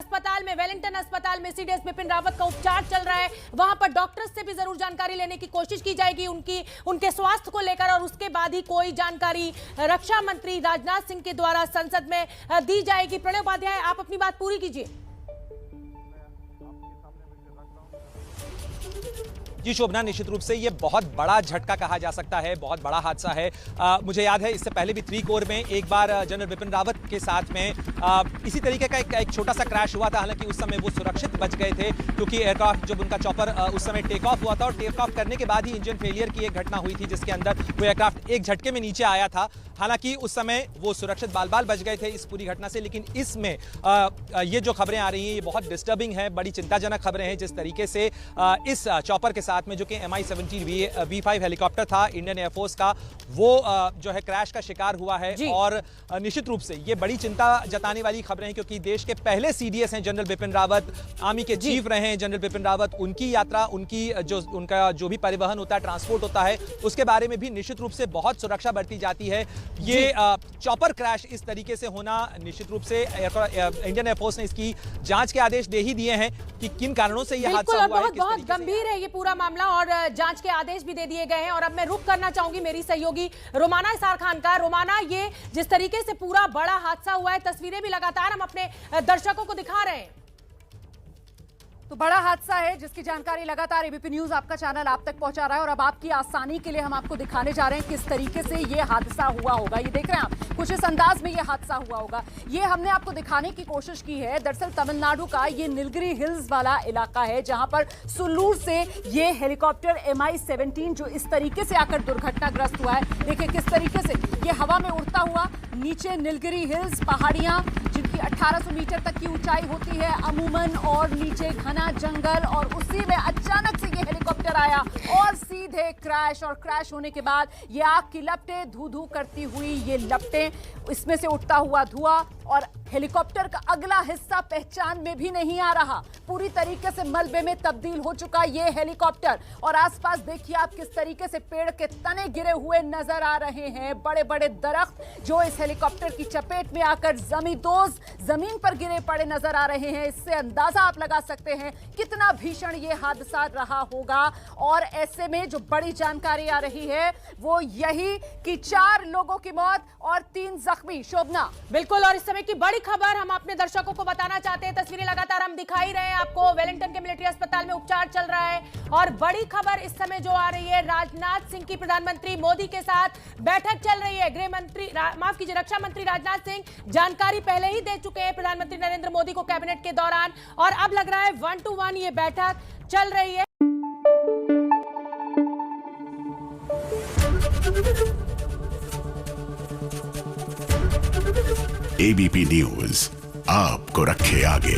अस्पताल में, वेलिंगटन अस्पताल में सीडीएस बिपिन रावत का उपचार चल रहा है। वहां पर डॉक्टर्स से भी जरूर जानकारी लेने की कोशिश की जाएगी उनके स्वास्थ्य को लेकर, और उसके बाद ही कोई जानकारी रक्षा मंत्री राजनाथ सिंह के द्वारा संसद में दी जाएगी। प्रणय उपाध्याय, आप अपनी बात पूरी कीजिए। जी शोभना, निश्चित रूप से ये बहुत बड़ा झटका कहा जा सकता है, बहुत बड़ा हादसा है। मुझे याद है इससे पहले भी 3 कोर में एक बार जनरल बिपिन रावत के साथ में इसी तरीके का एक छोटा सा क्रैश हुआ था। हालांकि उस समय वो सुरक्षित बच गए थे क्योंकि एयरक्राफ्ट, जब उनका चॉपर उस समय टेक ऑफ हुआ था और टेक ऑफ करने के बाद ही इंजन फेलियर की एक घटना हुई थी जिसके अंदर वो एयरक्राफ्ट एक झटके में नीचे आया था। हालांकि उस समय वो सुरक्षित बाल बाल बच गए थे इस पूरी घटना से। लेकिन इसमें ये जो खबरें आ रही हैं ये बहुत डिस्टर्बिंग है, बड़ी चिंताजनक खबरें हैं। जिस तरीके से इस चॉपर के साथ में, जो कि MI-17 V5 हेलीकॉप्टर था इंडियन एयरफोर्स का, वो जो है क्रैश का शिकार हुआ है। और निश्चित रूप से ये बड़ी चिंता जताने वाली खबरें हैं क्योंकि देश के पहले CDS हैं जनरल बिपिन रावत, आर्मी के चीफ रहे हैं जनरल बिपिन रावत। उनकी यात्रा, उनका जो भी परिवहन होता है, ट्रांसपोर्ट होता है, उसके बारे में भी निश्चित रूप से बहुत सुरक्षा बरती जाती है। ये चॉपर क्रैश इस तरीके से होना, निश्चित रूप से इंडियन एयरफोर्स ने इसकी जांच के आदेश दे ही दिए हैं कि किन कारणों से यह हादसा हुआ है। बहुत गंभीर है ये पूरा मामला और जांच के आदेश भी दे दिए गए हैं। और अब मैं रुख करना चाहूंगी मेरी सहयोगी रोमाना इसार खान का। रोमाना, ये जिस तरीके से पूरा बड़ा हादसा हुआ है, तस्वीरें भी लगातार हम अपने दर्शकों को दिखा रहे हैं। तो बड़ा हादसा है जिसकी जानकारी लगातार एबीपी न्यूज आपका चैनल आप तक पहुंचा रहा है और अब आपकी आसानी के लिए हम आपको दिखाने जा रहे हैं किस तरीके से ये हादसा हुआ होगा। ये देख रहे हैं आप, कुछ इस अंदाज में ये हादसा हुआ होगा। ये हमने आपको दिखाने की कोशिश की है। दरअसल तमिलनाडु का ये नीलगिरी हिल्स वाला इलाका है जहां पर सुल्लूर से ये हेलीकॉप्टर MI-17 जो इस तरीके से आकर दुर्घटनाग्रस्त हुआ है। देखिए किस तरीके से ये हवा में उड़ता हुआ, नीचे नीलगिरी हिल्स, पहाड़ियां जिनकी 1800 मीटर तक की ऊंचाई होती है अमूमन, और नीचे घना जंगल, और उसी में अचानक से ये हेलीकॉप्टर आया और सीधे क्रैश। और क्रैश होने के बाद ये आग की लपटें धू धू करती हुई, ये लपटें, इसमें से उठता हुआ धुआं, और हेलीकॉप्टर का अगला हिस्सा पहचान में भी नहीं आ रहा, पूरी तरीके से मलबे में तब्दील हो चुका ये हेलीकॉप्टर। और आसपास देखिए आप किस तरीके से पेड़ के तने गिरे हुए नजर आ रहे हैं, बड़े बड़े दरख्त जो इस हेलीकॉप्टर की चपेट में आकर जमीन पर गिरे पड़े नजर आ रहे हैं। इससे अंदाजा आप लगा सकते हैं कितना भीषण ये हादसा रहा होगा। और ऐसे में जो बड़ी जानकारी आ रही है वो यही कि 4 लोगों की मौत और 3 जख्मी। शोभना, बिल्कुल, और इस समय की बड़ी खबर हम अपने दर्शकों को बताना चाहते हैं। तस्वीरें लगातार हम दिखा ही रहे हैं आपको। वेलिंगटन के मिलिट्री अस्पताल में उपचार चल रहा है और बड़ी खबर इस समय जो आ रही है, राजनाथ सिंह की प्रधानमंत्री मोदी के साथ बैठक चल रही है। गृह मंत्री, माफ कीजिए, रक्षा मंत्री राजनाथ सिंह जानकारी पहले ही दे चुके हैं प्रधानमंत्री नरेंद्र मोदी को कैबिनेट के दौरान, और अब लग रहा है 1 to 1 ये बैठक चल रही है। एबीपी न्यूज आपको रखे आगे।